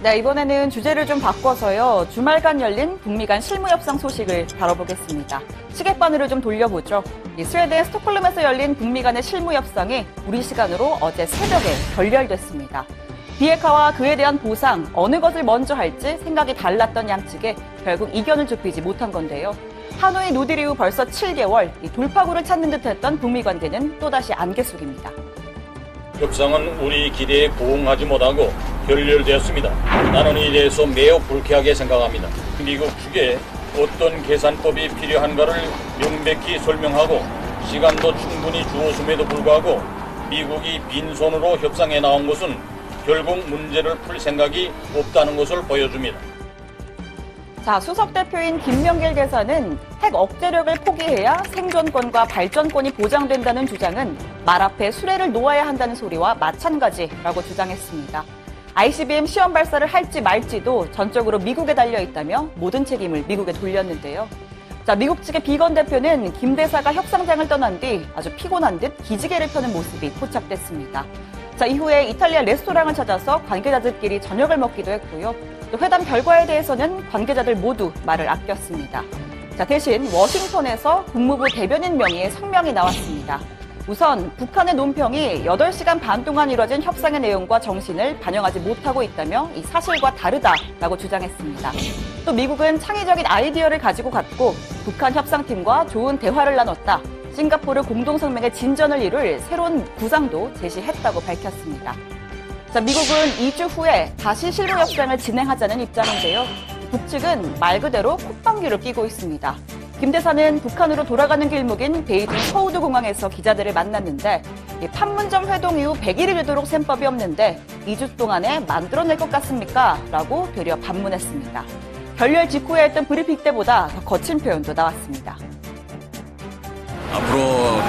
네, 이번에는 주제를 좀 바꿔서요. 주말간 열린 북미 간 실무 협상 소식을 다뤄보겠습니다. 시계바늘을 좀 돌려보죠. 스웨덴 스톡홀름에서 열린 북미 간의 실무 협상이 우리 시간으로 어제 새벽에 결렬됐습니다. 비핵화와 그에 대한 보상, 어느 것을 먼저 할지 생각이 달랐던 양측에 결국 이견을 좁히지 못한 건데요. 하노이 노딜 이후 벌써 7개월, 돌파구를 찾는 듯했던 북미 관계는 또다시 안개 속입니다. 협상은 우리 기대에 부응하지 못하고 결렬되었습니다. 나는 이에 대해서 매우 불쾌하게 생각합니다. 미국 측에 어떤 계산법이 필요한가를 명백히 설명하고 시간도 충분히 주었음에도 불구하고 미국이 빈손으로 협상에 나온 것은 결국 문제를 풀 생각이 없다는 것을 보여줍니다. 자, 수석 대표인 김명길 대사는 핵 억제력을 포기해야 생존권과 발전권이 보장된다는 주장은 말 앞에 수레를 놓아야 한다는 소리와 마찬가지라고 주장했습니다. ICBM 시험 발사를 할지 말지도 전적으로 미국에 달려 있다며 모든 책임을 미국에 돌렸는데요. 자, 미국 측의 비건 대표는 김 대사가 협상장을 떠난 뒤 아주 피곤한 듯 기지개를 펴는 모습이 포착됐습니다. 자, 이후에 이탈리아 레스토랑을 찾아서 관계자들끼리 저녁을 먹기도 했고요. 또 회담 결과에 대해서는 관계자들 모두 말을 아꼈습니다. 자, 대신 워싱턴에서 국무부 대변인 명의의 성명이 나왔습니다. 우선 북한의 논평이 8시간 반 동안 이뤄진 협상의 내용과 정신을 반영하지 못하고 있다며 이 사실과 다르다라고 주장했습니다. 또 미국은 창의적인 아이디어를 가지고 갔고 북한 협상팀과 좋은 대화를 나눴다. 싱가포르 공동성명의 진전을 이룰 새로운 구상도 제시했다고 밝혔습니다. 자, 미국은 2주 후에 다시 실무 협상을 진행하자는 입장인데요. 북측은 말 그대로 콧방귀를 뀌고 있습니다. 김 대사는 북한으로 돌아가는 길목인 베이징 서우드 공항에서 기자들을 만났는데 판문점 회동 이후 100일이 되도록 셈법이 없는데 2주 동안에 만들어낼 것 같습니까? 라고 되려 반문했습니다. 결렬 직후에 했던 브리핑 때보다 더 거친 표현도 나왔습니다. 앞으로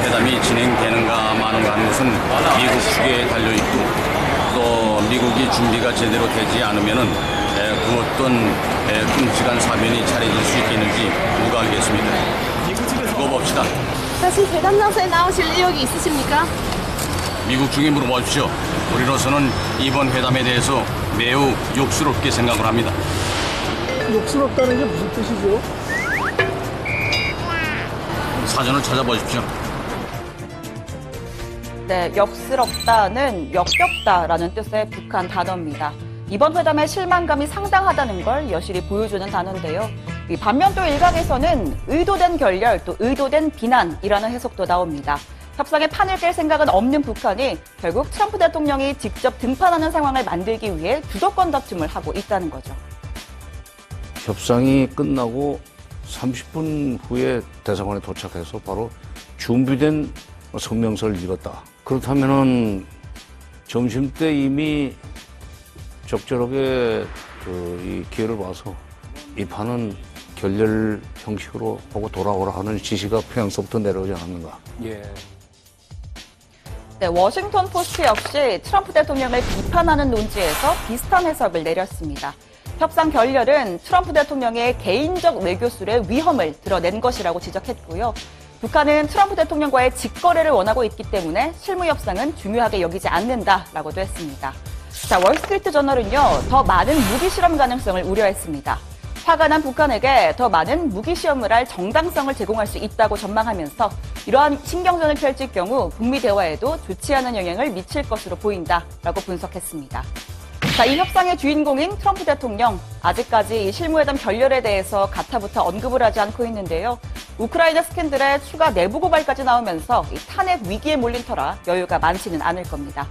회담이 진행되는가 마는가 하는 것은 미국 측에 달려있고 또 미국이 준비가 제대로 되지 않으면은 그 어떤 끔찍한 사변이 차려질 수 있겠는지 누가 알겠습니까? 두고 봅시다. 다시 회담 장소에 나오실 의욕이 있으십니까? 미국 측에 물어보십시오. 우리로서는 이번 회담에 대해서 매우 욕스럽게 생각을 합니다. 욕스럽다는 게 무슨 뜻이죠? 사전을 찾아보십시오. 네, 역스럽다는 역겹다라는 뜻의 북한 단어입니다. 이번 회담의 실망감이 상당하다는 걸 여실히 보여주는 단어인데요. 반면 또 일각에서는 의도된 결렬, 또 의도된 비난이라는 해석도 나옵니다. 협상에 판을 깰 생각은 없는 북한이 결국 트럼프 대통령이 직접 등판하는 상황을 만들기 위해 주도권 다툼을 하고 있다는 거죠. 협상이 끝나고 30분 후에 대사관에 도착해서 바로 준비된 성명서를 읽었다. 그렇다면은 점심때 이미 적절하게 이 기회를 봐서 이 판은 결렬 형식으로 보고 돌아오라 하는 지시가 평양서부터 내려오지 않았는가. 예. 네, 워싱턴 포스트 역시 트럼프 대통령을 비판하는 논지에서 비슷한 해석을 내렸습니다. 협상 결렬은 트럼프 대통령의 개인적 외교술의 위험을 드러낸 것이라고 지적했고요. 북한은 트럼프 대통령과의 직거래를 원하고 있기 때문에 실무 협상은 중요하게 여기지 않는다라고도 했습니다. 자, 월스트리트 저널은요, 더 많은 무기 실험 가능성을 우려했습니다. 화가 난 북한에게 더 많은 무기 시험을 할 정당성을 제공할 수 있다고 전망하면서 이러한 신경전을 펼칠 경우 북미 대화에도 좋지 않은 영향을 미칠 것으로 보인다라고 분석했습니다. 자, 이 협상의 주인공인 트럼프 대통령, 아직까지 이 실무회담 결렬에 대해서 가타부터 언급을 하지 않고 있는데요. 우크라이나 스캔들에 추가 내부 고발까지 나오면서 이 탄핵 위기에 몰린 터라 여유가 많지는 않을 겁니다.